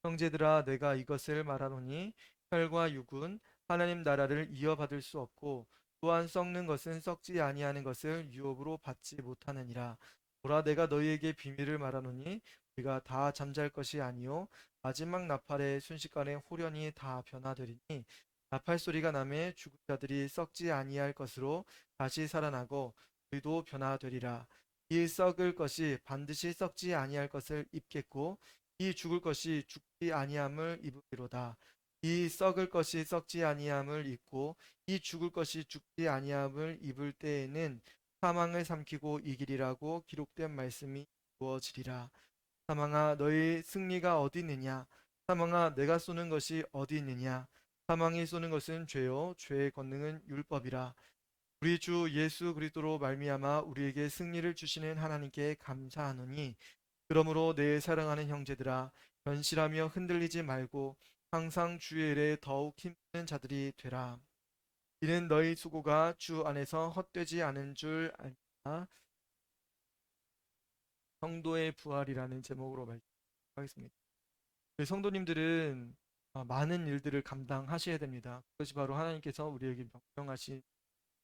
형제들아 내가 이것을 말하노니 혈과 육은 하나님 나라를 이어받을 수 없고 또한 썩는 것은 썩지 아니하는 것을 유업으로 받지 못하느니라. 보라 내가 너희에게 비밀을 말하노니 우리가 다 잠잘 것이 아니요 마지막 나팔의 순식간에 홀연히 다 변화되리니 나팔 소리가 나매 죽은 자들이 썩지 아니할 것으로 다시 살아나고 우리도 변화되리라. 이 썩을 것이 반드시 썩지 아니할 것을 입겠고 이 죽을 것이 죽지 아니함을 입으리로다. 이 썩을 것이 썩지 아니함을 입고 이 죽을 것이 죽지 아니함을 입을 때에는 사망을 삼키고 이기리라고 기록된 말씀이 이루어지리라. 사망아 너희 승리가 어디 있느냐? 사망아 내가 쏘는 것이 어디 있느냐? 사망이 쏘는 것은 죄요 죄의 권능은 율법이라. 우리 주 예수 그리스도로 말미암아 우리에게 승리를 주시는 하나님께 감사하노니 그러므로 내 사랑하는 형제들아 견실하며 흔들리지 말고 항상 주의 일에 더욱 힘쓰는 자들이 되라. 이는 너희 수고가 주 안에서 헛되지 않은 줄 알라. 성도의 부활이라는 제목으로 말씀하겠습니다. 우리 성도님들은 많은 일들을 감당하셔야 됩니다. 그것이 바로 하나님께서 우리에게 명령하신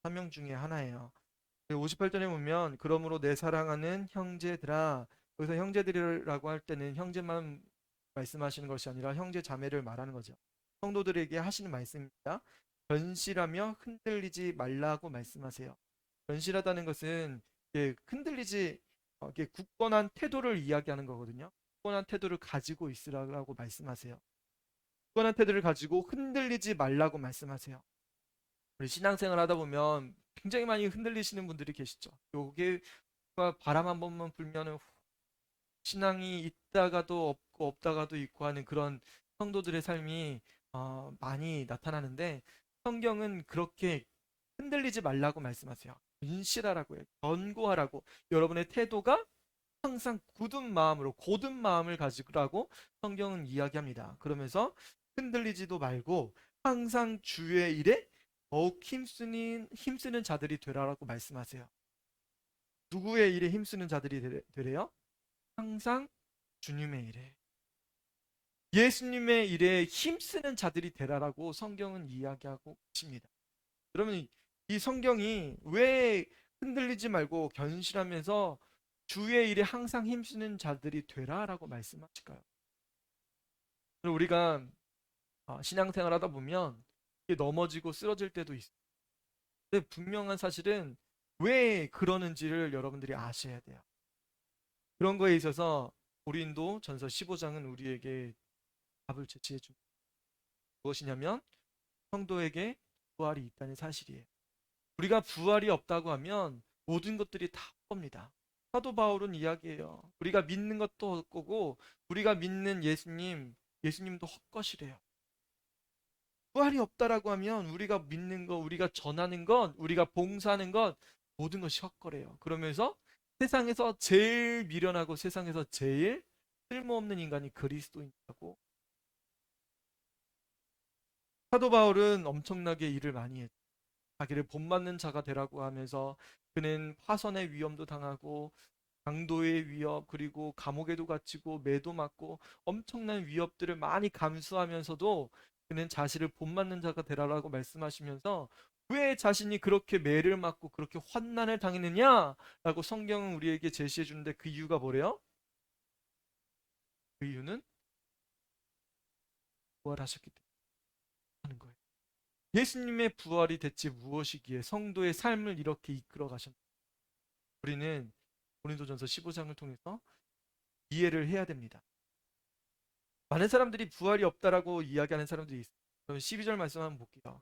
사명 중에 하나예요. 58절에 보면 그러므로 내 사랑하는 형제들아, 여기서 형제들이라고 할 때는 형제만 말씀하시는 것이 아니라 형제 자매를 말하는 거죠. 성도들에게 하시는 말씀입니다. 견실하며 흔들리지 말라고 말씀하세요. 견실하다는 것은 흔들리지 이렇게 굳건한 태도를 이야기하는 거거든요. 굳건한 태도를 가지고 있으라고 말씀하세요. 굳건한 태도를 가지고 흔들리지 말라고 말씀하세요. 우리 신앙생활 하다 보면 굉장히 많이 흔들리시는 분들이 계시죠. 요게 바람 한 번만 불면은 신앙이 있다가도 없고 없다가도 있고 하는 그런 성도들의 삶이 많이 나타나는데 성경은 그렇게 흔들리지 말라고 말씀하세요. 근실하라고 해요. 견고하라고. 여러분의 태도가 항상 굳은 마음으로 고든 마음을 가지라고 성경은 이야기합니다. 그러면서 흔들리지도 말고 항상 주의 일에 더욱 힘쓰는 자들이 되라라고 말씀하세요. 누구의 일에 힘쓰는 자들이 되래요? 항상 주님의 일에. 예수님의 일에 힘쓰는 자들이 되라라고 성경은 이야기하고 계십니다. 여러분, 이 성경이 왜 흔들리지 말고 견실하면서 주의 일에 항상 힘쓰는 자들이 되라라고 말씀하실까요? 우리가 신앙생활 하다 보면 넘어지고 쓰러질 때도 있어요. 근데 분명한 사실은 왜 그러는지를 여러분들이 아셔야 돼요. 그런 거에 있어서 고린도 전서 15장은 우리에게 답을 제시해 줍니다. 무엇이냐면 성도에게 부활이 있다는 사실이에요. 우리가 부활이 없다고 하면 모든 것들이 다 헛겁니다. 사도 바울은 이야기해요. 우리가 믿는 것도 헛거고 우리가 믿는 예수님도 헛것이래요. 부활이 없다라고 하면 우리가 믿는 것, 우리가 전하는 것, 우리가 봉사하는 것 모든 것이 헛거래요. 그러면서 세상에서 제일 미련하고 세상에서 제일 쓸모없는 인간이 그리스도인이라고. 사도 바울은 엄청나게 일을 많이 했죠. 자기를 본받는 자가 되라고 하면서 그는 파선의 위험도 당하고 강도의 위협 그리고 감옥에도 갇히고 매도 맞고 엄청난 위협들을 많이 감수하면서도 그는 자신을 본받는 자가 되라라고 말씀하시면서 왜 자신이 그렇게 매를 맞고 그렇게 환난을 당했느냐라고 성경은 우리에게 제시해 주는데 그 이유가 뭐래요? 그 이유는 부활하셨기 때문에 하는 거예요. 예수님의 부활이 대체 무엇이기에 성도의 삶을 이렇게 이끌어 가셨나? 우리는 고린도전서 15장을 통해서 이해를 해야 됩니다. 많은 사람들이 부활이 없다라고 이야기하는 사람들이 있어요. 그럼 12절 말씀 한번 볼게요.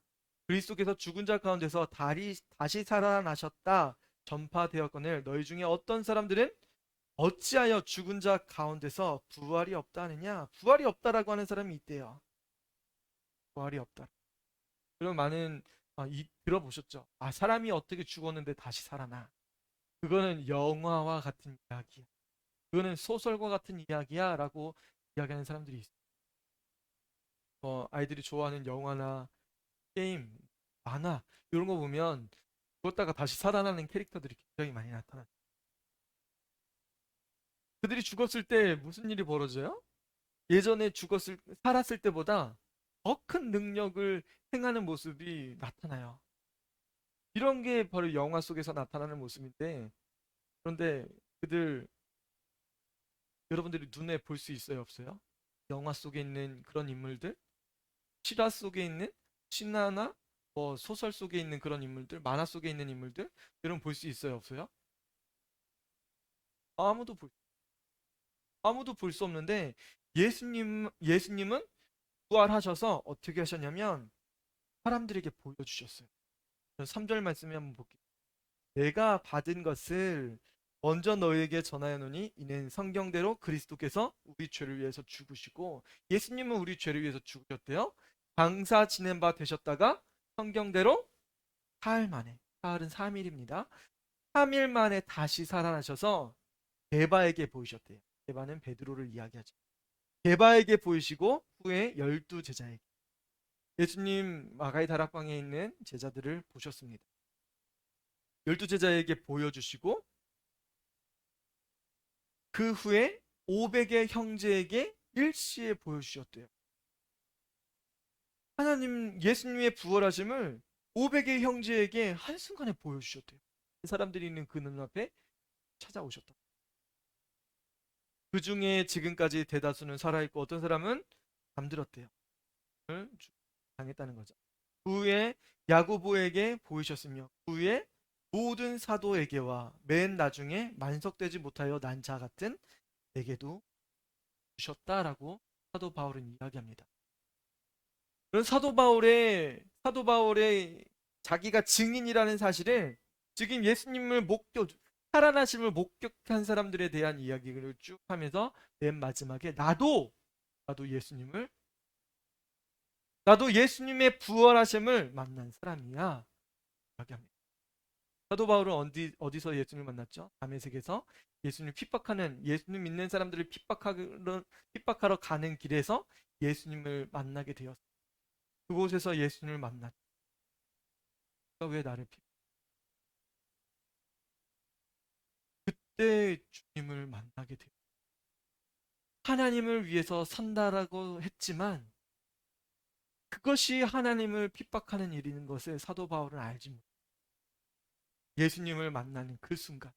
그리스도께서 죽은 자 가운데서 다시 살아나셨다 전파되었거늘 너희 중에 어떤 사람들은 어찌하여 죽은 자 가운데서 부활이 없다 하느냐? 부활이 없다라고 하는 사람이 있대요. 부활이 없다. 그럼 많은 들어보셨죠? 사람이 어떻게 죽었는데 다시 살아나? 그거는 영화와 같은 이야기야. 그거는 소설과 같은 이야기야라고 이야기하는 사람들이 있어요. 아이들이 좋아하는 영화나 게임, 만화 이런 거 보면 죽었다가 다시 살아나는 캐릭터들이 굉장히 많이 나타나요. 그들이 죽었을 때 무슨 일이 벌어져요? 예전에 살았을 때보다 더 큰 능력을 행하는 모습이 나타나요. 이런 게 바로 영화 속에서 나타나는 모습인데, 그런데 그들, 여러분들이 눈에 볼 수 있어요, 없어요? 영화 속에 있는 그런 인물들, 실화 속에 있는, 신화나 뭐 소설 속에 있는 그런 인물들, 만화 속에 있는 인물들, 여러분 볼 수 있어요, 없어요? 아무도 볼, 아무도 볼 수 없는데, 예수님은 부활하셔서 어떻게 하셨냐면, 사람들에게 보여주셨어요. 3절 말씀에 한번 볼게요. 내가 받은 것을 먼저 너희에게 전하여노니 이는 성경대로 그리스도께서 우리 죄를 위해서 죽으시고, 예수님은 우리 죄를 위해서 죽으셨대요. 장사 지낸 바 되셨다가 성경대로 사흘 만에, 사흘은 3일입니다. 3일 만에 다시 살아나셔서 게바에게 보이셨대요. 게바는 베드로를 이야기하죠. 게바에게 보이시고 후에 12제자에게, 예수님 마가의 다락방에 있는 제자들을 보셨습니다. 12제자에게 보여주시고 그 후에 500의 형제에게 일시에 보여주셨대요. 하나님, 예수님의 부활하심을 500의 형제에게 한순간에 보여주셨대요. 사람들이 있는 그 눈앞에 찾아오셨다. 그 중에 지금까지 대다수는 살아있고 어떤 사람은 잠들었대요. 당했다는 거죠. 그 후에 야고보에게 보이셨으며 그 후에 모든 사도에게와 맨 나중에 만석되지 못하여 난 자 같은 내게도 주셨다라고 사도 바울은 이야기합니다. 그런 사도 바울의 자기가 증인이라는 사실을, 지금 예수님을 살아나심을 목격한 사람들에 대한 이야기를 쭉 하면서 맨 마지막에 나도 예수님의 부활하심을 만난 사람이야 이야기합니다. 사도 바울은 어디서 예수님을 만났죠? 다메섹에서 예수님 믿는 사람들을 핍박하러 가는 길에서 예수님을 만나게 되었어요. 그곳에서 예수님을 만났죠. 그가 왜 나를 그때 주님을 만나게 돼요. 하나님을 위해서 산다라고 했지만 그것이 하나님을 핍박하는 일인 것을 사도 바울은 알지 못해요. 예수님을 만나는 그 순간,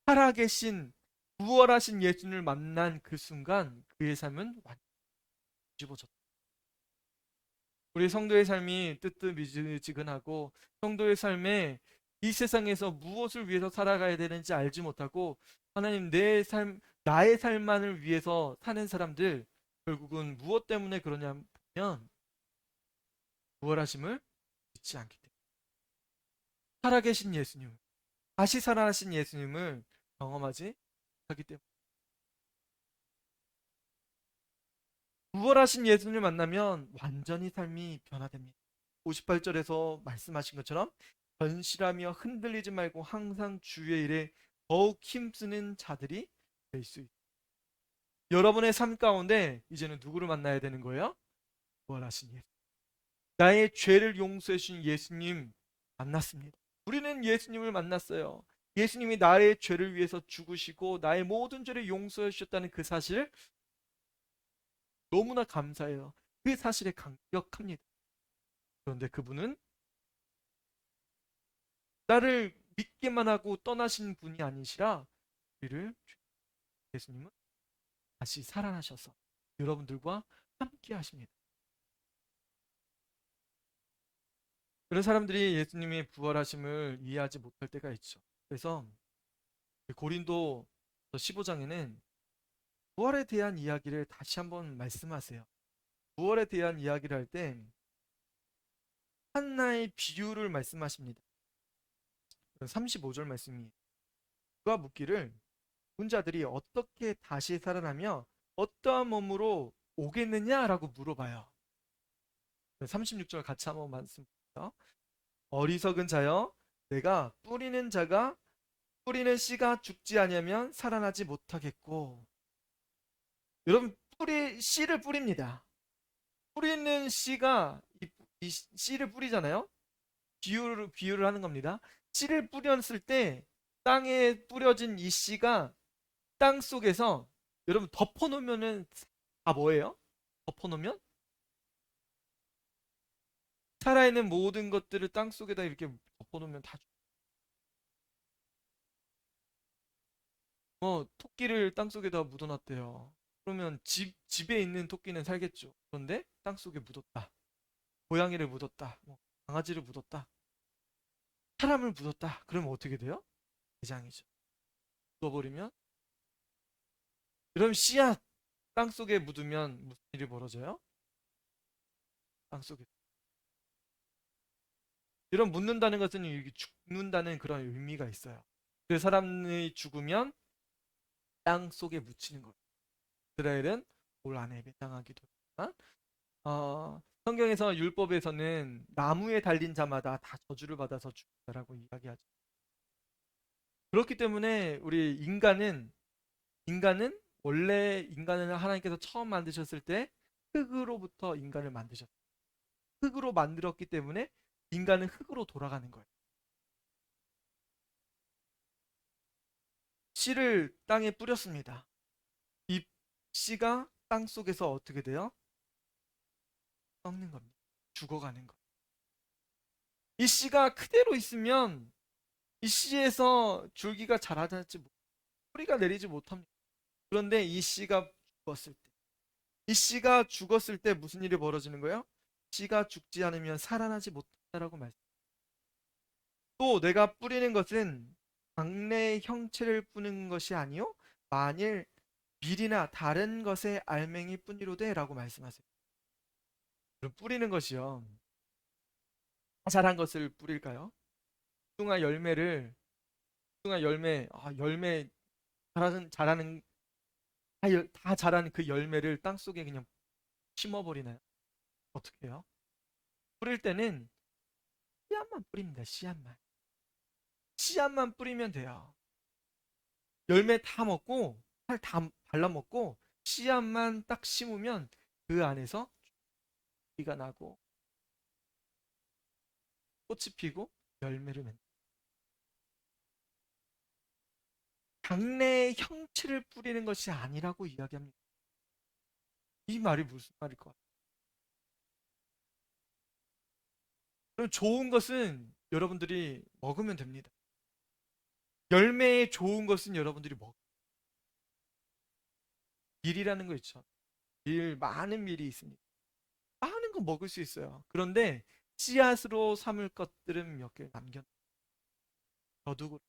살아계신 부활하신 예수님을 만난 그 순간 그의 삶은 완전히 뒤집어졌다. 우리 성도의 삶이 뜨뜻미지근하고 성도의 삶에 이 세상에서 무엇을 위해서 살아가야 되는지 알지 못하고 하나님, 나의 삶만을 위해서 사는 사람들, 결국은 무엇 때문에 그러냐면 부활하심을 믿지 않기 때문에, 살아계신 예수님, 다시 살아나신 예수님을 경험하지 못하기 때문에. 부활하신 예수님을 만나면 완전히 삶이 변화됩니다. 58절에서 말씀하신 것처럼 변실하며 흔들리지 말고 항상 주의 일에 더욱 힘쓰는 자들이 될 수 있습니다. 여러분의 삶 가운데 이제는 누구를 만나야 되는 거예요? 부활하신 예수. 나의 죄를 용서해 주신 예수님 만났습니다. 우리는 예수님을 만났어요. 예수님이 나의 죄를 위해서 죽으시고 나의 모든 죄를 용서해 주셨다는 그 사실, 너무나 감사해요. 그 사실에 감격합니다. 그런데 그분은 나를 믿게만 하고 떠나신 분이 아니시라, 우리를, 예수님은 다시 살아나셔서 여러분들과 함께 하십니다. 그런 사람들이 예수님의 부활하심을 이해하지 못할 때가 있죠. 그래서 고린도 15장에는 부활에 대한 이야기를 다시 한번 말씀하세요. 부활에 대한 이야기를 할 때 한나의 비유를 말씀하십니다. 35절 말씀이에요. 그가 묻기를 군자들이 어떻게 다시 살아나며 어떠한 몸으로 오겠느냐라고 물어봐요. 36절 같이 한번 말씀드릴게요. 어리석은 자여, 내가 뿌리는 씨가 죽지 아니하면 살아나지 못하겠고. 여러분, 씨를 뿌립니다. 뿌리는 씨가 이 씨를 뿌리잖아요. 비유를 하는 겁니다. 씨를 뿌렸을 때 땅에 뿌려진 이 씨가 땅 속에서, 여러분, 덮어놓으면은 다 뭐예요? 덮어놓으면 살아있는 모든 것들을 땅 속에다 이렇게 덮어놓으면 다 토끼를 땅 속에다 묻어놨대요. 그러면 집에 있는 토끼는 살겠죠. 그런데 땅 속에 묻었다. 고양이를 묻었다. 뭐 강아지를 묻었다. 사람을 묻었다. 그러면 어떻게 돼요? 대장이죠. 묻어버리면 그럼 씨앗 땅 속에 묻으면 무슨 일이 벌어져요? 땅 속에. 이런 묻는다는 것은 이게 죽는다는 그런 의미가 있어요. 그 사람이 죽으면 땅 속에 묻히는 거예요. 이스라엘은 올 안에 매장하기도 했지만 성경에서 율법에서는 나무에 달린 자마다 다 저주를 받아서 죽는다라고 이야기하죠. 그렇기 때문에 우리 인간은 원래 인간을 하나님께서 처음 만드셨을 때 흙으로부터 인간을 만드셨어요. 흙으로 만들었기 때문에 인간은 흙으로 돌아가는 거예요. 씨를 땅에 뿌렸습니다. 이 씨가 땅 속에서 어떻게 돼요? 썩는 겁니다. 죽어가는 거예요. 이 씨가 그대로 있으면 이 씨에서 줄기가 자라지 뿌리가 내리지 못합니다. 그런데 이 씨가 죽었을 때, 이 씨가 죽었을 때 무슨 일이 벌어지는 거예요? 씨가 죽지 않으면 살아나지 못한다라고 말씀. 또 내가 뿌리는 것은 장래의 형체를 뿌는 것이 아니요 만일 밀이나 다른 것의 알맹이 뿐이로되라고 말씀하세요. 그럼 뿌리는 것이요. 자란 것을 뿌릴까요? 복숭아 열매를 복숭아 열매 자라는 다 자란 그 열매를 땅 속에 그냥 심어버리나요? 어떻게 해요? 뿌릴 때는 씨앗만 뿌립니다. 씨앗만. 씨앗만 뿌리면 돼요. 열매 다 먹고 살 다 발라 먹고 씨앗만 딱 심으면 그 안에서 비가 나고 꽃이 피고 열매를 맺는. 장래의 형체를 뿌리는 것이 아니라고 이야기합니다. 이 말이 무슨 말일 것 같아요? 그럼 좋은 것은 여러분들이 먹으면 됩니다. 열매에 좋은 것은 여러분들이 밀이라는 거 있죠. 많은 밀이 있습니다. 많은 거 먹을 수 있어요. 그런데 씨앗으로 삼을 것들은 몇 개 남겨둬두고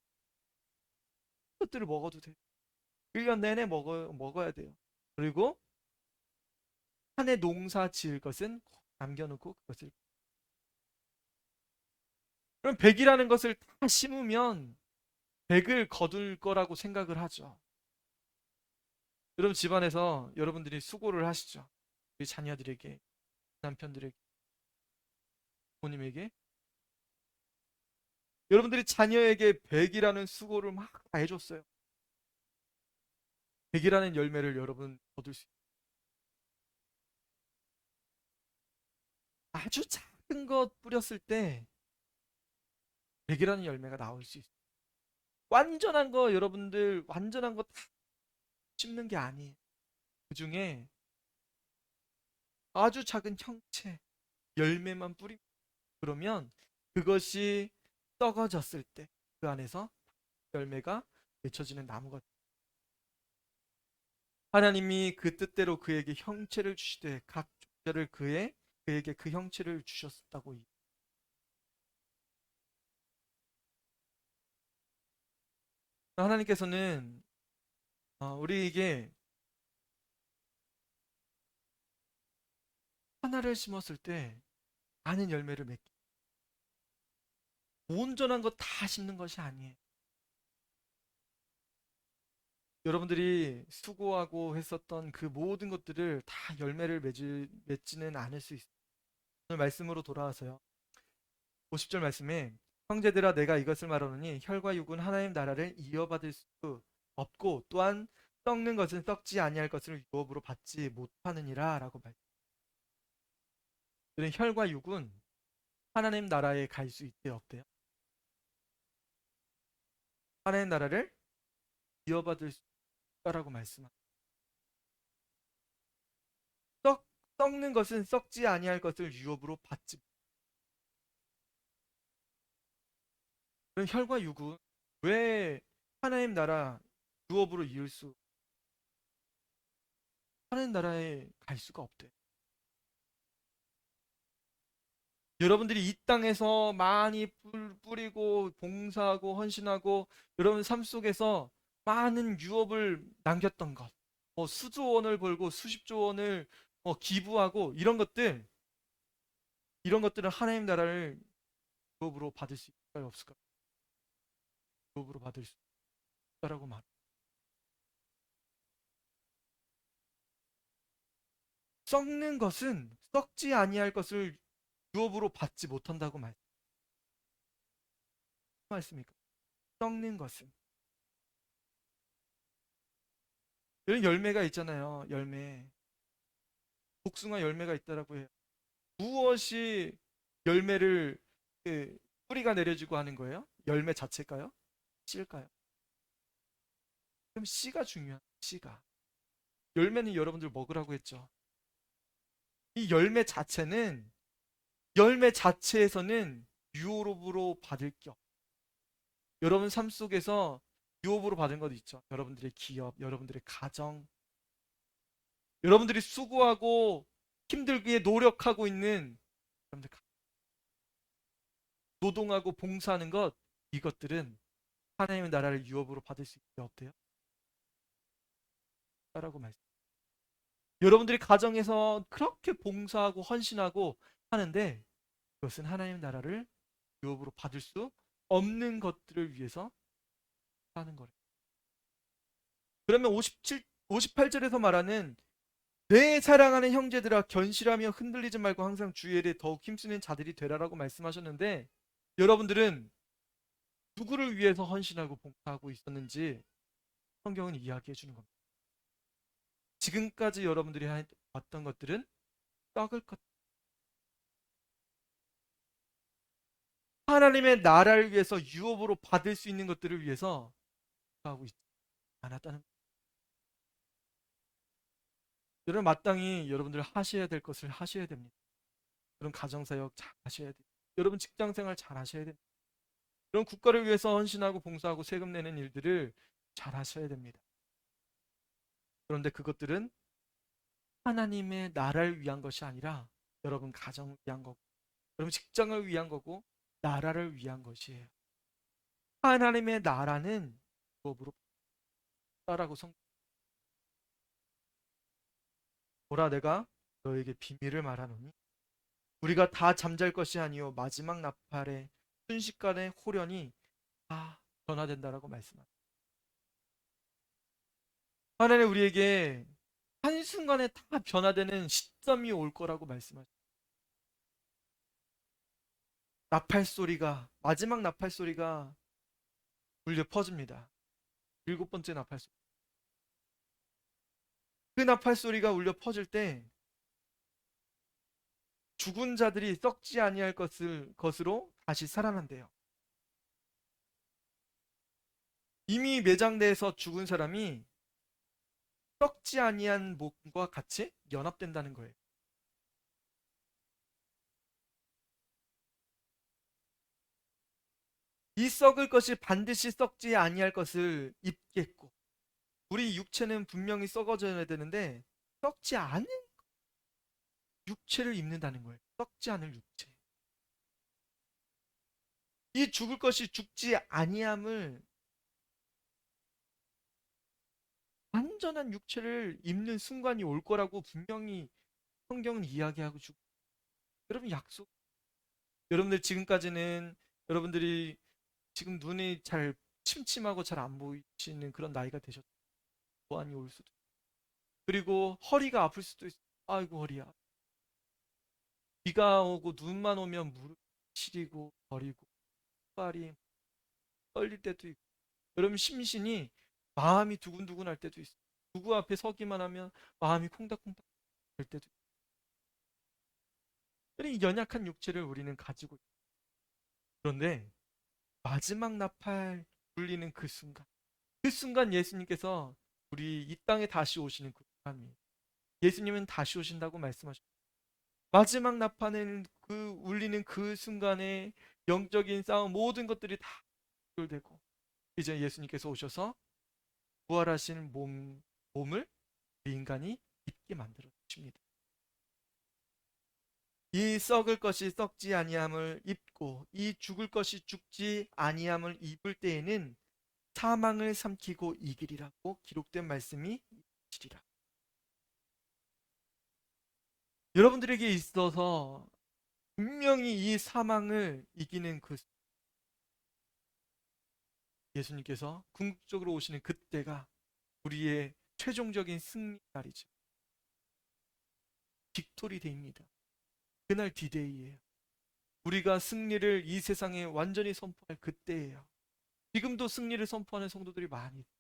것들을 먹어도 돼요. 1년 내내 먹어야 돼요. 그리고 한 해 농사 지을 것은 남겨놓고 그것을. 그럼 100이라는 것을 다 심으면 100을 거둘 거라고 생각을 하죠. 여러분 집안에서 여러분들이 수고를 하시죠. 우리 자녀들에게, 남편들에게, 부모님에게. 여러분들이 자녀에게 100이라는 수고를 막 다 해줬어요. 100이라는 열매를 여러분 얻을 수 있어요. 아주 작은 것 뿌렸을 때 100이라는 열매가 나올 수 있어요. 완전한 거 여러분들 완전한 거 다 심는 게 아니에요. 그 중에 아주 작은 형체, 열매만 뿌리 그러면 그것이 썩어졌을 때 그 안에서 열매가 맺혀지는 나무가 하나님이 그 뜻대로 그에게 형체를 주시되 각 존재를 그에게 그 형체를 주셨다고. 하나님께서는 우리에게 하나를 심었을 때 많은 열매를 맺기. 온전한 것 다 심는 것이 아니에요. 여러분들이 수고하고 했었던 그 모든 것들을 다 열매를 맺지는 않을 수 있어요. 오늘 말씀으로 돌아와서요. 50절 말씀에 형제들아 내가 이것을 말하노니 혈과 육은 하나님 나라를 이어받을 수 없고 또한 썩는 것은 썩지 아니할 것을 유업으로 받지 못하느니라라고 말해요. 혈과 육은 하나님 나라에 갈 수 있대요, 없대요? 하나님 나라를 이어받을 수 있다라고 말씀합니다. 썩는 것은 썩지 아니할 것을 유업으로 받지. 그런 혈과 육은 왜 하나님 나라 유업으로 이을 수 하나님 나라에 갈 수가 없대. 여러분들이 이 땅에서 많이 뿌리고 봉사하고 헌신하고 여러분 삶 속에서 많은 유업을 남겼던 것, 수조 원을 벌고 수십조 원을 기부하고 이런 것들은 하나님 나라를 유업으로 받을 수 있을까요, 없을까요? 유업으로 받을 수 있다라고 말. 썩는 것은 썩지 아니할 것을 유업으로 받지 못한다고 말씀입니까? 썩는 것은 이런 열매가 있잖아요. 복숭아 열매가 있다라고 해요. 무엇이 열매를 뿌리가 내려지고 하는 거예요? 열매 자체일까요? 씨일까요? 그럼 씨가 중요한 씨가. 열매는 여러분들 먹으라고 했죠. 이 열매 자체에서는 유업으로 받을 게 없. 여러분 삶 속에서 유업으로 받은 것 있죠. 여러분들의 기업, 여러분들의 가정, 여러분들이 수고하고 힘들게 노력하고 있는 여러분들 노동하고 봉사하는 것 이것들은 하나님의 나라를 유업으로 받을 수 있게 없대요. 라고 말씀. 여러분들이 가정에서 그렇게 봉사하고 헌신하고 하는데 그것은 하나님의 나라를 유업으로 받을 수 없는 것들을 위해서 하는 거래요. 그러면 58절에서 말하는 내 사랑하는 형제들아 견실하며 흔들리지 말고 항상 주의 일에 더욱 힘쓰는 자들이 되라라고 말씀하셨는데 여러분들은 누구를 위해서 헌신하고 봉사하고 있었는지 성경은 이야기해 주는 겁니다. 지금까지 여러분들이 왔던 것들은 썩을 것. 하나님의 나라를 위해서 유업으로 받을 수 있는 것들을 위해서 하고 있지 않았다는 거예요. 여러분 마땅히 여러분들 하셔야 될 것을 하셔야 됩니다. 여러분 가정사역 잘 하셔야 돼요. 여러분 직장생활 잘 하셔야 됩니다. 여러분 국가를 위해서 헌신하고 봉사하고 세금 내는 일들을 잘 하셔야 됩니다. 그런데 그것들은 하나님의 나라를 위한 것이 아니라 여러분 가정을 위한 거고 여러분 직장을 위한 거고 나라를 위한 것이에요. 하나님의 나라는 법으로 따라고 보라 내가 너에게 비밀을 말하노니 우리가 다 잠잘 것이 아니요 마지막 나팔에 순식간에 호련히 다 변화된다라고 말씀합니다. 하나님 우리에게 한순간에 다 변화되는 시점이 올 거라고 말씀하십니다. 나팔 소리가 마지막 나팔 소리가 울려 퍼집니다. 일곱 번째 나팔 소리. 그 나팔 소리가 울려 퍼질 때 죽은 자들이 썩지 아니할 것으로 다시 살아난대요. 이미 매장돼서 죽은 사람이 썩지 아니한 몸과 같이 연합된다는 거예요. 이 썩을 것이 반드시 썩지 아니할 것을 입겠고 우리 육체는 분명히 썩어져야 되는데 썩지 않은 육체를 입는다는 거예요. 썩지 않을 육체. 이 죽을 것이 죽지 아니함을 완전한 육체를 입는 순간이 올 거라고 분명히 성경은 이야기하고 주고 여러분 약속. 여러분들 지금까지는 여러분들이 지금 눈이 잘 침침하고 잘 안 보이시는 그런 나이가 되셨고 보안이 올 수도 그리고 허리가 아플 수도 있어요. 아이고 허리야. 비가 오고 눈만 오면 무릎 시리고 거리고 발이 떨릴 때도 있고 여러분 심신이 마음이 두근두근 할 때도 있어요. 누구 앞에 서기만 하면 마음이 콩닥콩닥 될 때도 있어요. 이 연약한 육체를 우리는 가지고 있어요. 그런데 마지막 나팔 울리는 그 순간 예수님께서 우리 이 땅에 다시 오시는 그 순간이에요. 예수님은 다시 오신다고 말씀하셨어요. 마지막 나팔을 울리는 그 순간에 영적인 싸움 모든 것들이 다 해결되고 이제 예수님께서 오셔서 부활하신 몸을 우리 인간이 입게 만들어 주십니다. 이 썩을 것이 썩지 아니함을 입고 이 죽을 것이 죽지 아니함을 입을 때에는 사망을 삼키고 이기리라고 기록된 말씀이 이루어지리라. 여러분들에게 있어서 분명히 이 사망을 이기는 그 예수님께서 궁극적으로 오시는 그때가 우리의 최종적인 승리 날이죠. 빅토리 데이입니다. 그날 디데이예요. 우리가 승리를 이 세상에 완전히 선포할 그때예요. 지금도 승리를 선포하는 성도들이 많이 있어요.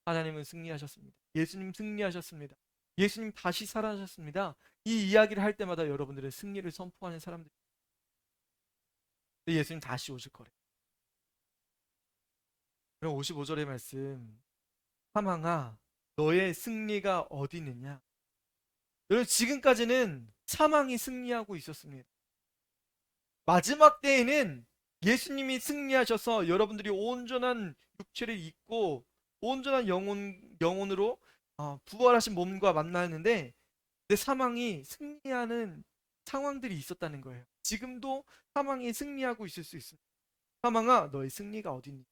하나님은 승리하셨습니다. 예수님 승리하셨습니다. 예수님 다시 살아나셨습니다. 이 이야기를 할 때마다 여러분들은 승리를 선포하는 사람들이 예수님 다시 오실 거래요. 그럼 55절의 말씀 사망아 너의 승리가 어디 있느냐. 여러분 지금까지는 사망이 승리하고 있었습니다. 마지막 때에는 예수님이 승리하셔서 여러분들이 온전한 육체를 입고 온전한 영혼으로 부활하신 몸과 만나는데 내 사망이 승리하는 상황들이 있었다는 거예요. 지금도 사망이 승리하고 있을 수 있습니다. 사망아 너의 승리가 어디 있니?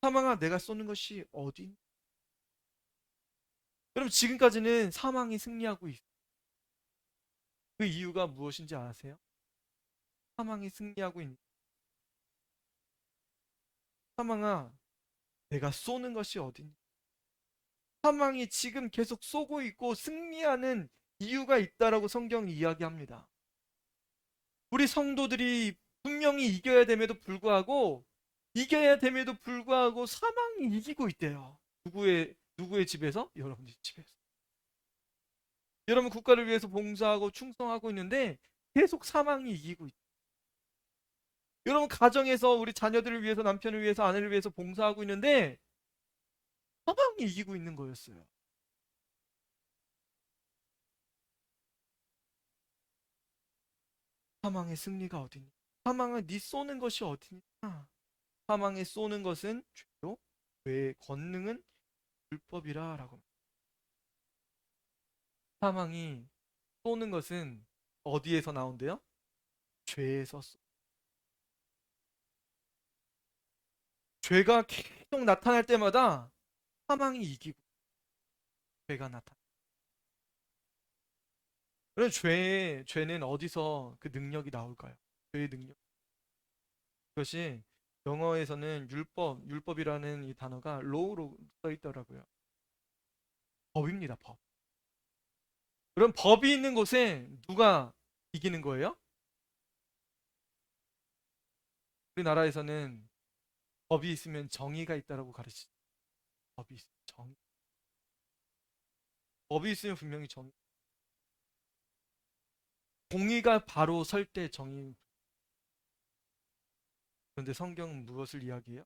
사망아 내가 쏘는 것이 어디 있니? 여러분 지금까지는 사망이 승리하고 있어요. 그 이유가 무엇인지 아세요? 사망이 승리하고 있는 사망아 내가 쏘는 것이 어디니? 사망이 지금 계속 쏘고 있고 승리하는 이유가 있다라고 성경이 이야기합니다. 우리 성도들이 분명히 이겨야 됨에도 불구하고 사망이 이기고 있대요. 누구의 집에서? 여러분의 집에서. 여러분 국가를 위해서 봉사하고 충성하고 있는데 계속 사망이 이기고 있대요. 여러분 가정에서 우리 자녀들을 위해서 남편을 위해서 아내를 위해서 봉사하고 있는데 사망이 이기고 있는 거였어요. 사망의 승리가 어디니? 사망은 네 쏘는 것이 어디냐? 사망에 쏘는 것은 죄요, 죄의 권능은 율법이라라고. 사망이 쏘는 것은 어디에서 나온대요? 죄에서 죄가 계속 나타날 때마다 사망이 이기고 죄가 나타나. 그럼 죄는 어디서 그 능력이 나올까요? 죄의 능력. 그것이 영어에서는 율법이라는 이 단어가 law로 써 있더라고요. 법입니다, 법. 그럼 법이 있는 곳에 누가 이기는 거예요? 우리나라에서는 법이 있으면 정의가 있다라고 가르치죠. 법이 있으면 정의. 법이 있으면 분명히 정의. 공의가 바로 설 때 정의. 그런데 성경은 무엇을 이야기해요?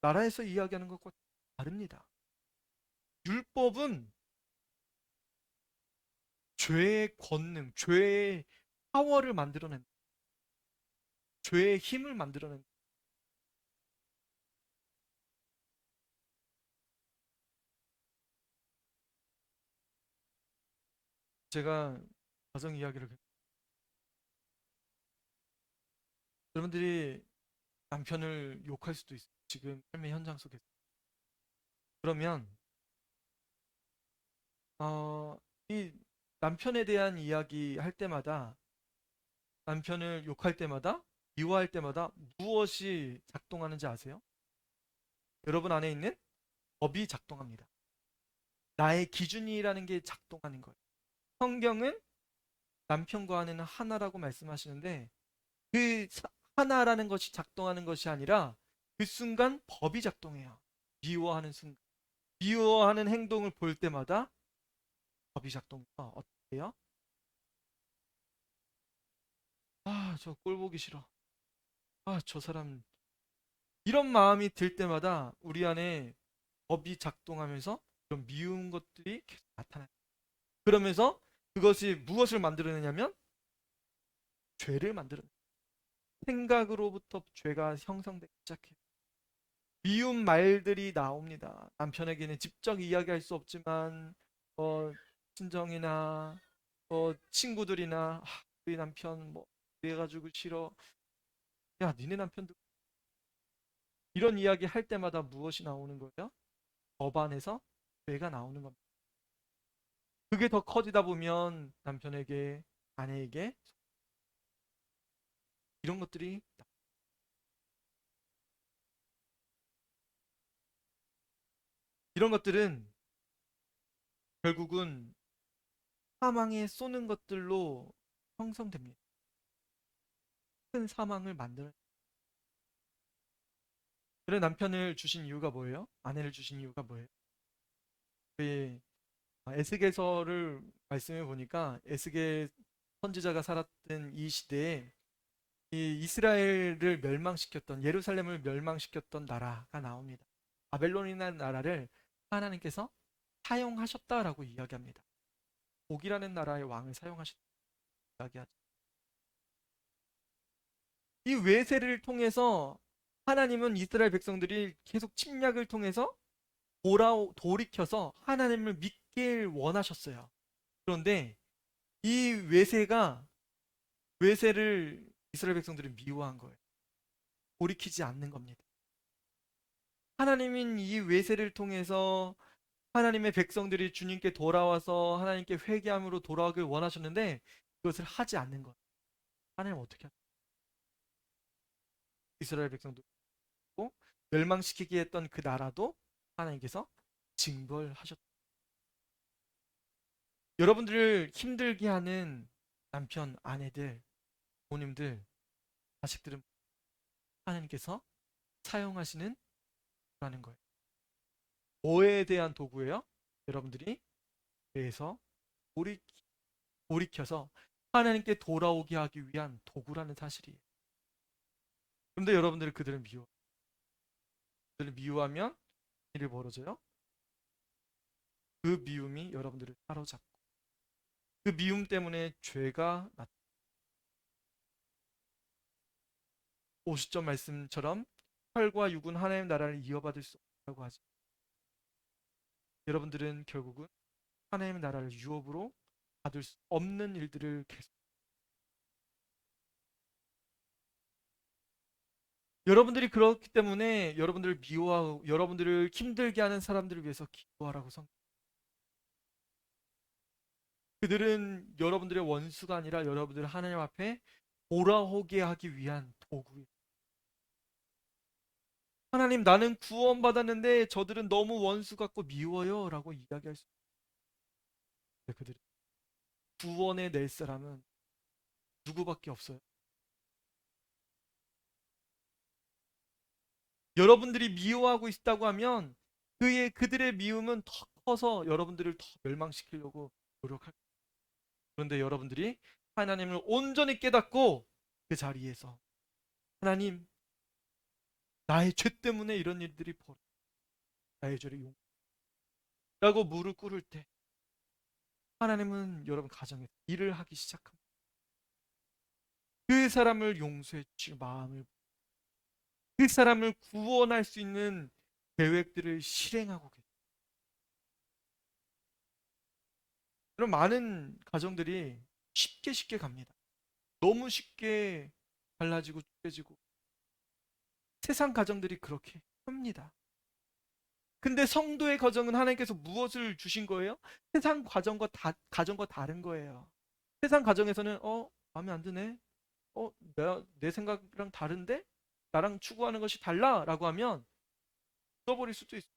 나라에서 이야기하는 것과 다릅니다. 율법은 죄의 권능, 죄의 파워를 만들어낸, 죄의 힘을 만들어낸. 제가 가정 이야기를 여러분들이 남편을 욕할 수도 있어요. 지금 삶의 현장 속에서. 그러면 이 남편에 대한 이야기 할 때마다 남편을 욕할 때마다 미워할 때마다 무엇이 작동하는지 아세요? 여러분 안에 있는 법이 작동합니다. 나의 기준이라는 게 작동하는 거예요. 성경은 남편과 아내는 하나라고 말씀하시는데 그 하나라는 것이 작동하는 것이 아니라 그 순간 법이 작동해요. 미워하는 순간. 미워하는 행동을 볼 때마다 법이 작동해요. 어떻게 해요? 저 꼴 보기 싫어. 저 사람 이런 마음이 들 때마다 우리 안에 법이 작동하면서 그런 미운 것들이 계속 나타나요. 그러면서 그것이 무엇을 만들어내냐면 죄를 만들어내. 생각으로부터 죄가 형성되기 시작해요. 미운 말들이 나옵니다. 남편에게는 직접 이야기할 수 없지만 친정이나 친구들이나 우리 남편 뭐 이래가지고 싫어. 야, 니네 남편도 이런 이야기 할 때마다 무엇이 나오는 거예요? 법안에서 죄가 나오는 겁니다. 그게 더 커지다 보면 남편에게, 아내에게 이런 것들이, 이런 것들은 결국은 사망에 쏘는 것들로 형성됩니다. 큰 사망을 만드는. 그래, 남편을 주신 이유가 뭐예요? 아내를 주신 이유가 뭐예요? 그 에스겔서를 말씀해 보니까 에스겔 선지자가 살았던 이 시대에 이 이스라엘을 멸망시켰던, 예루살렘을 멸망시켰던 나라가 나옵니다. 바벨론이라는 나라를 하나님께서 사용하셨다라고 이야기합니다. 복이라는 나라의 왕을 사용하셨다고 이야기하죠. 이 외세를 통해서 하나님은 이스라엘 백성들이 계속 침략을 통해서 돌이켜서 하나님을 믿길 원하셨어요. 그런데 이 외세를 이스라엘 백성들이 미워한 거예요. 돌이키지 않는 겁니다. 하나님인 이 외세를 통해서 하나님의 백성들이 주님께 돌아와서 하나님께 회개함으로 돌아오길 원하셨는데 그것을 하지 않는 것. 하나님 어떻게 하죠? 이스라엘 백성도 멸망시키게 했던 그 나라도 하나님께서 징벌하셨다. 여러분들을 힘들게 하는 남편, 아내들, 부모님들, 자식들은 하나님께서 사용하시는 거라는 거예요. 뭐에 대한 도구예요? 여러분들이 죄에서 돌이켜서 하나님께 돌아오게 하기 위한 도구라는 사실이에요. 그런데 여러분들이 그들을 미워하면 일이 벌어져요. 그 미움이 여러분들을 사로잡고 그 미움 때문에 죄가 50절 말씀처럼 혈과 육은 하나님 나라를 이어받을 수 없다고 하죠. 여러분들은 결국은 하나님의 나라를 유업으로 받을 수 없는 일들을 계속. 여러분들이 그렇기 때문에 여러분들을 미워하고 여러분들을 힘들게 하는 사람들을 위해서 기도하라고 그들은 여러분들의 원수가 아니라 여러분들을 하나님 앞에 돌아오게 하기 위한 도구예요. 하나님, 나는 구원받았는데 저들은 너무 원수 같고 미워요 라고 이야기할 수 있어요. 그들은 구원해 낼 사람은 누구밖에 없어요. 여러분들이 미워하고 있다고 하면 그들의 미움은 더 커서 여러분들을 더 멸망시키려고 노력할 거예요. 그런데 여러분들이 하나님을 온전히 깨닫고 그 자리에서 하나님, 나의 죄 때문에 이런 일들이 벌어. 나의 죄를 용라고 무릎 꿇을 때 하나님은 여러분 가정에서 일을 하기 시작합니다. 그 사람을 용서해 주실 마음을, 그 사람을 구원할 수 있는 계획들을 실행하고 계세요. 그럼 많은 가정들이 쉽게 갑니다. 너무 쉽게 갈라지고 쪼개지고 세상 가정들이 그렇게 합니다. 근데 성도의 가정은 하나님께서 무엇을 주신 거예요? 세상 가정과 다른 거예요. 세상 가정에서는 마음에 안 드네. 내 생각이랑 다른데? 나랑 추구하는 것이 달라라고 하면 떠버릴 수도 있어.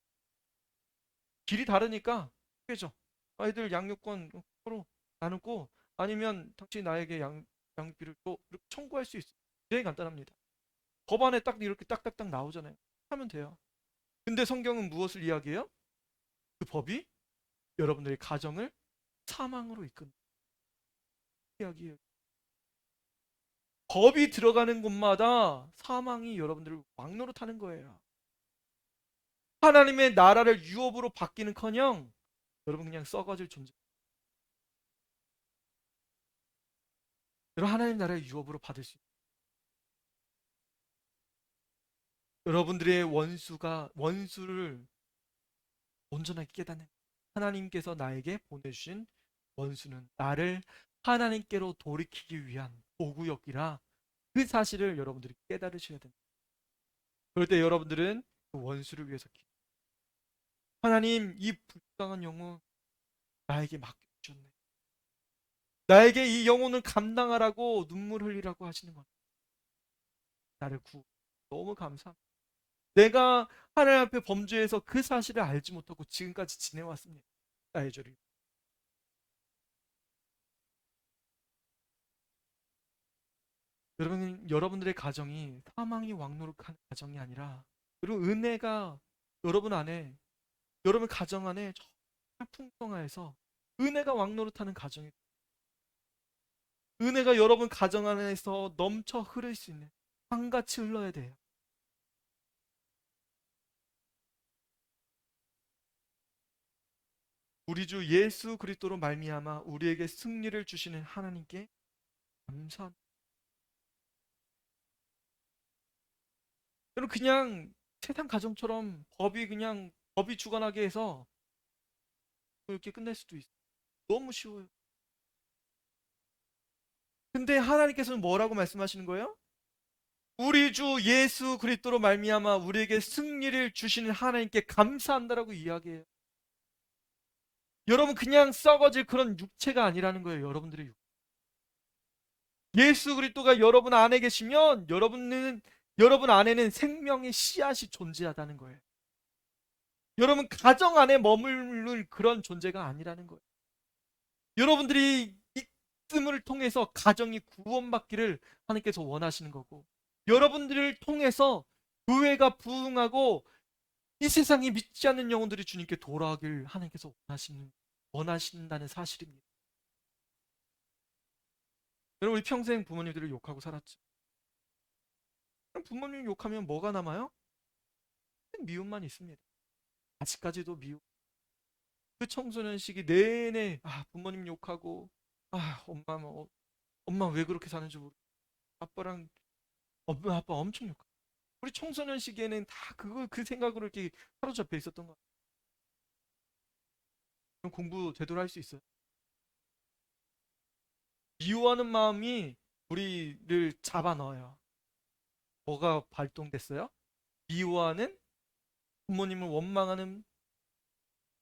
길이 다르니까 깨져. 아이들 양육권 서로 나누고 아니면 당신이 나에게 양육비를 또 이렇게 청구할 수 있어. 굉장히 간단합니다. 법안에 딱 이렇게 딱딱딱 나오잖아요. 하면 돼요. 근데 성경은 무엇을 이야기해요? 그 법이 여러분들의 가정을 사망으로 이끈 이야기예요. 법이 들어가는 곳마다 사망이 여러분들을 왕노릇하는 거예요. 하나님의 나라를 유업으로 받기는커녕 여러분 그냥 썩어질 존재. 여러분 하나님 나라의 유업으로 받을 수 있어요. 여러분들의 원수를 온전하게 깨닫는 하나님께서 나에게 보내주신 원수는 나를 하나님께로 돌이키기 위한 도구였기라 그 사실을 여러분들이 깨달으셔야 됩니다. 그럴 때 여러분들은 그 원수를 위해서 하나님 이 불쌍한 영혼 나에게 맡겨주셨네. 나에게 이 영혼을 감당하라고 눈물 흘리라고 하시는 것. 나를 너무 감사합니다. 내가 하나님 앞에 범죄해서 그 사실을 알지 못하고 지금까지 지내왔습니다. 나의 죄를. 여러분들의 가정이 사망이 왕노릇한 가정이 아니라 그리고 은혜가 여러분 안에 여러분 가정 안에 정말 풍성하여서 은혜가 왕노릇하는 가정이 은혜가 여러분 가정 안에서 넘쳐 흐를 수 있는 강같이 흘러야 돼요. 우리 주 예수 그리스도로 말미암아 우리에게 승리를 주시는 하나님께 감사합니다. 여러분 그냥 세상 가정처럼 법이 주관하게 해서 이렇게 끝낼 수도 있어요. 너무 쉬워요. 근데 하나님께서는 뭐라고 말씀하시는 거예요? 우리 주 예수 그리스도로 말미암아 우리에게 승리를 주시는 하나님께 감사한다라고 이야기해요. 여러분 그냥 썩어질 그런 육체가 아니라는 거예요. 여러분들의 예수 그리스도가 여러분 안에 계시면 여러분 안에는 생명의 씨앗이 존재하다는 거예요. 여러분 가정 안에 머무를 그런 존재가 아니라는 거예요. 여러분들이 믿음을 통해서 가정이 구원받기를 하나님께서 원하시는 거고 여러분들을 통해서 교회가 부흥하고 이 세상에 믿지 않는 영혼들이 주님께 돌아오길 하나님께서 원하신다는 사실입니다. 여러분 우리 평생 부모님들을 욕하고 살았죠. 부모님 욕하면 뭐가 남아요? 미움만 있습니다. 아직까지도 미움. 그 청소년 시기 내내 부모님 욕하고 엄마 왜 그렇게 사는지 모르. 아빠랑 엄마 아빠 엄청 욕하고. 우리 청소년 시기에는 다 그 생각으로 이렇게 사로잡혀 있었던 거예요. 그럼 공부 제대로 할 수 있어요. 미워하는 마음이 우리를 잡아 넣어요. 뭐가 발동됐어요? 미워하는 부모님을 원망하는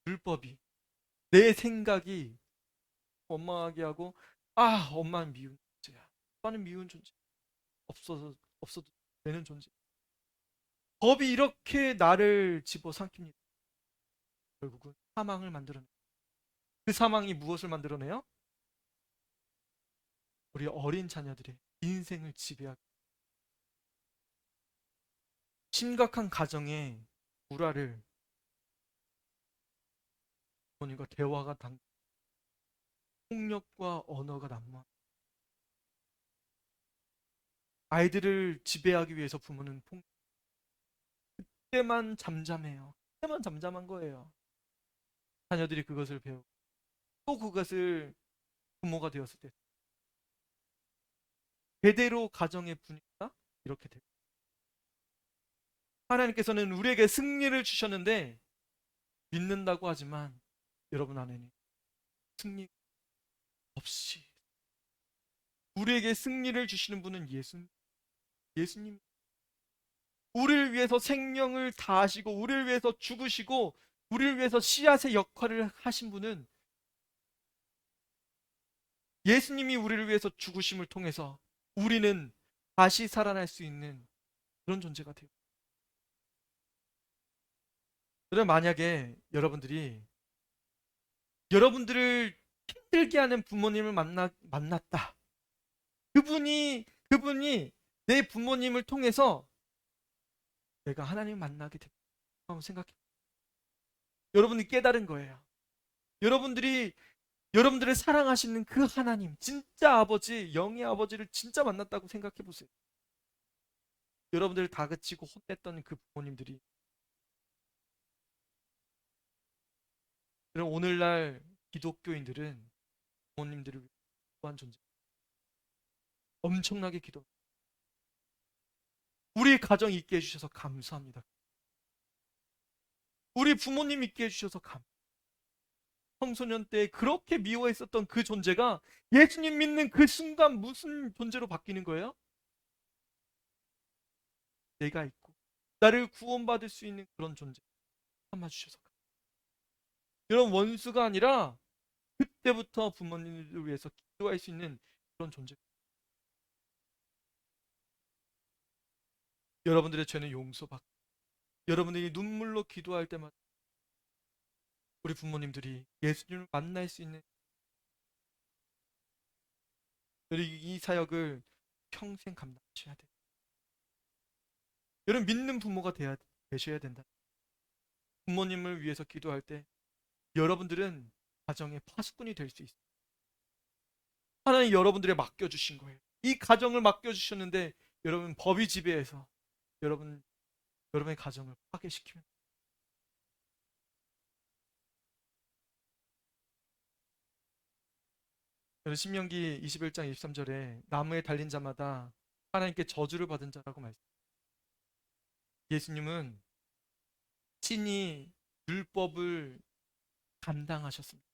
불법이 내 생각이 원망하게 하고 엄마는 미운 존재야. 아빠는 미운 존재. 없어도 되는 존재. 법이 이렇게 나를 집어삼킵니다. 결국은 사망을 만들어내요. 그 사망이 무엇을 만들어내요? 우리 어린 자녀들의 인생을 지배하고 심각한 가정의 불화를 부모님과 대화가 폭력과 언어가 난무한 아이들을 지배하기 위해서 부모는 그때만 잠잠해요. 그때만 잠잠한 거예요. 자녀들이 그것을 배우고 또 그것을 부모가 되었을 때 대대로 가정의 분위기가 이렇게 돼요. 하나님께서는 우리에게 승리를 주셨는데 믿는다고 하지만 여러분 안에는 승리 없이 우리에게 승리를 주시는 분은 예수님. 우리를 위해서 생명을 다하시고 우리를 위해서 죽으시고 우리를 위해서 씨앗의 역할을 하신 분은 예수님이 우리를 위해서 죽으심을 통해서 우리는 다시 살아날 수 있는 그런 존재가 돼요. 그럼 만약에 여러분들을 힘들게 하는 부모님을 만났다. 그분이 내 부모님을 통해서 내가 하나님을 만나게 됐다. 한번 생각해. 여러분이 깨달은 거예요. 여러분들이 여러분들을 사랑하시는 그 하나님, 진짜 아버지, 영의 아버지를 진짜 만났다고 생각해 보세요. 여러분들을 다그치고 혼냈던 그 부모님들이 그럼 오늘날 기독교인들은 부모님들을 위한 존재. 엄청나게 기도. 우리 가정 있게 해주셔서 감사합니다. 우리 부모님 있게 해주셔서 청소년 때 그렇게 미워했었던 그 존재가 예수님 믿는 그 순간 무슨 존재로 바뀌는 거예요? 내가 있고 나를 구원받을 수 있는 그런 존재 삼아주셔서. 이런 원수가 아니라 그때부터 부모님을 위해서 기도할 수 있는 그런 존재. 여러분들의 죄는 용서받고 여러분들이 눈물로 기도할 때마다 우리 부모님들이 예수님을 만날 수 있는 이 사역을 평생 감당하셔야 돼요. 여러분 믿는 부모가 되셔야 된다. 부모님을 위해서 기도할 때 여러분들은 가정의 파수꾼이 될 수 있어요. 하나님 여러분들에 맡겨주신 거예요. 이 가정을 맡겨주셨는데 여러분 법이 지배해서 여러분의 가정을 파괴시키면 신명기 21장 23절에 나무에 달린 자마다 하나님께 저주를 받은 자라고 말씀. 예수님은 친히 율법을 감당하셨습니다.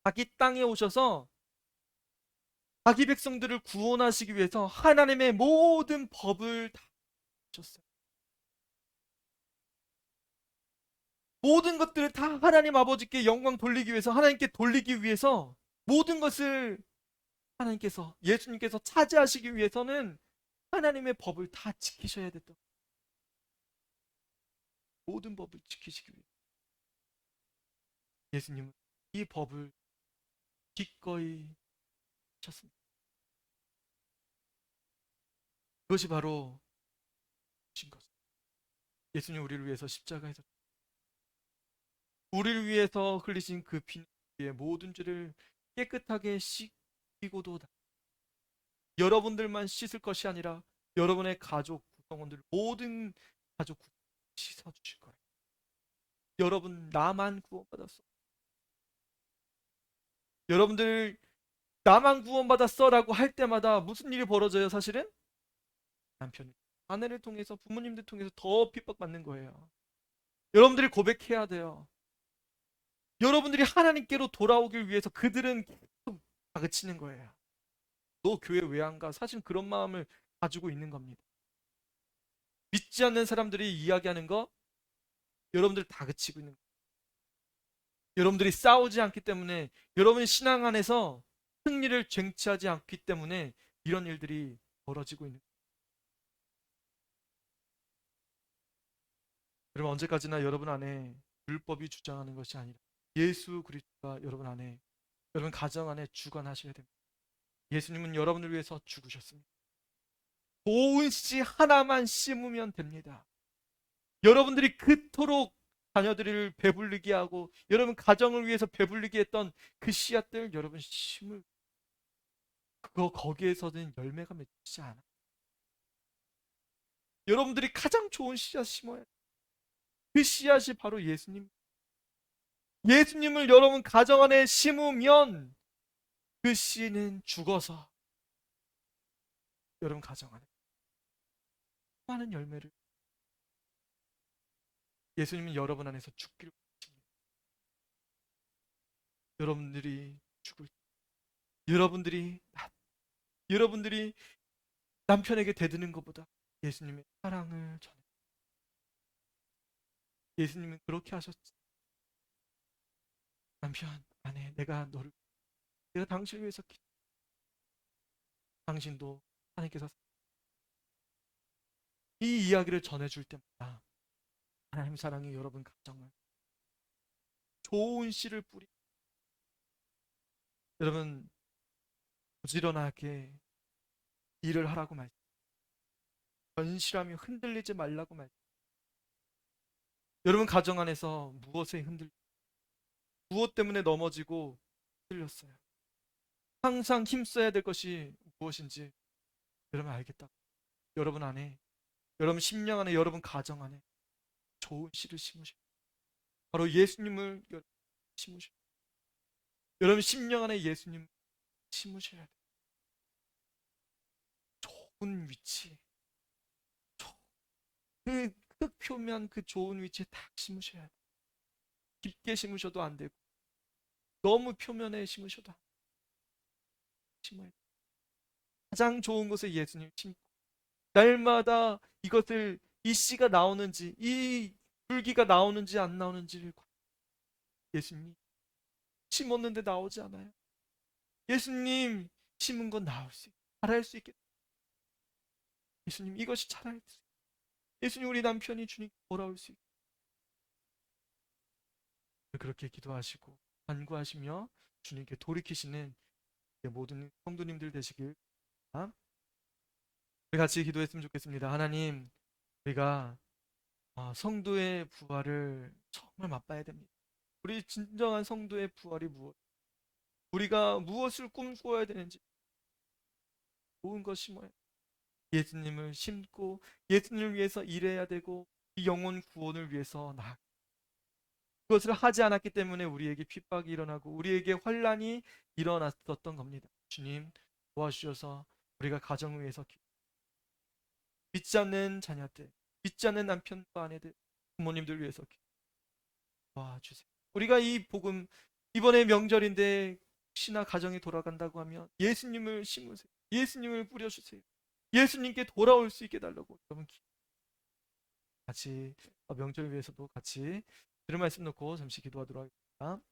자기 땅에 오셔서 자기 백성들을 구원하시기 위해서 하나님의 모든 법을 다 주셨어요. 모든 것들을 다 하나님 아버지께 영광 돌리기 위해서 하나님께 돌리기 위해서 모든 것을 하나님께서 예수님께서 차지하시기 위해서는 하나님의 법을 다 지키셔야 됐던 모든 법을 지키시기 위해 예수님은 이 법을 기꺼이 하셨습니다. 그것이 바로 신 것. 예수님 우리를 위해서 십자가에서 우리를 위해서 흘리신 그 피의 모든 죄를 깨끗하게 씻기고도 여러분들만 씻을 것이 아니라 여러분의 가족 구성원들 모든 가족 씻어 주실 거예요. 여러분 나만 구원받았어. 여러분들 나만 구원받았어라고 할 때마다 무슨 일이 벌어져요? 사실은 남편이 아내를 통해서 부모님들 통해서 더 핍박받는 거예요. 여러분들이 고백해야 돼요. 여러분들이 하나님께로 돌아오길 위해서 그들은 계속 다그치는 거예요. 너 교회 왜 안 가? 사실 그런 마음을 가지고 있는 겁니다. 믿지 않는 사람들이 이야기하는 거 여러분들 다그치고 있는 거예요. 여러분들이 싸우지 않기 때문에 여러분의 신앙 안에서 승리를 쟁취하지 않기 때문에 이런 일들이 벌어지고 있는 거예요. 여러분 언제까지나 여러분 안에 율법이 주장하는 것이 아니라 예수 그리스도가 여러분 안에 여러분 가정 안에 주관하셔야 됩니다. 예수님은 여러분을 위해서 죽으셨습니다. 좋은 씨 하나만 심으면 됩니다. 여러분들이 그토록 자녀들을 배불리게 하고 여러분 가정을 위해서 배불리게 했던 그 씨앗들 여러분 심을 그거 거기에서는 열매가 맺지 않아. 여러분들이 가장 좋은 씨앗 심어야 돼. 그 씨앗이 바로 예수님. 예수님을 여러분 가정 안에 심으면 그 씨는 죽어서 여러분 가정 안에 많은 열매를 예수님은 여러분 안에서 죽기를 원하십니다. 여러분들이 죽을 여러분들이 여러분들이 남편에게 대드는 것보다 예수님의 사랑을 전해. 예수님은 그렇게 하셨지. 남편, 아내, 내가 당신을 위해서 당신도 하나님께서 이 이야기를 전해줄 때마다 하나님 사랑이 여러분 가정을 좋은 씨를 뿌리. 여러분 부지런하게 일을 하라고 말씀. 건실하며 흔들리지 말라고 말씀. 여러분 가정 안에서 무엇 때문에 넘어지고 흔들렸어요. 항상 힘써야 될 것이 무엇인지 여러분 알겠다. 여러분 안에 여러분 심령 안에 여러분 가정 안에 좋은 씨를 심으셔. 바로 예수님을 심으셔. 여러분 심령 안에 예수님 심으셔야 돼. 좋은 위치, 그 흙 표면 그 좋은 위치에 딱 심으셔야 돼요. 깊게 심으셔도 안 되고 너무 표면에 심으셔도 안 돼요. 심어야 돼요. 가장 좋은 곳에 예수님 심고 날마다 이것을 이 씨가 나오는지 이 줄기가 나오는지 안 나오는지를 예수님 심었는데 나오지 않아요. 예수님 심은 건 나올 수 있게 자랄 수 있게 예수님 이것이 자랄 수 있게 예수님 우리 남편이 주님 돌아올 수 있게 그렇게 기도하시고 간구하시며 주님께 돌이키시는 모든 성도님들 되시길 바랍니다. 우리 같이 기도했으면 좋겠습니다. 하나님 우리가 성도의 부활을 정말 맛봐야 됩니다. 우리 진정한 성도의 부활이 무엇? 우리가 무엇을 꿈꾸어야 되는지 좋은 것 심어야 예수님을 심고 예수님을 위해서 일해야 되고 이 영혼 구원을 위해서 나아가 그것을 하지 않았기 때문에 우리에게 핍박이 일어나고 우리에게 환란이 일어났었던 겁니다. 주님 도와주셔서 우리가 가정을 위해서 믿지 않는 자녀들, 믿지 않는 남편과 아내들, 부모님들 위해서 도와주세요. 우리가 이 복음 이번에 명절인데 혹시나 가정이 돌아간다고 하면 예수님을 심으세요. 예수님을 뿌려주세요. 예수님께 돌아올 수 있게 달라고 여러분 같이 명절을 위해서도 같이 들은 말씀 놓고 잠시 기도하도록 하겠습니다.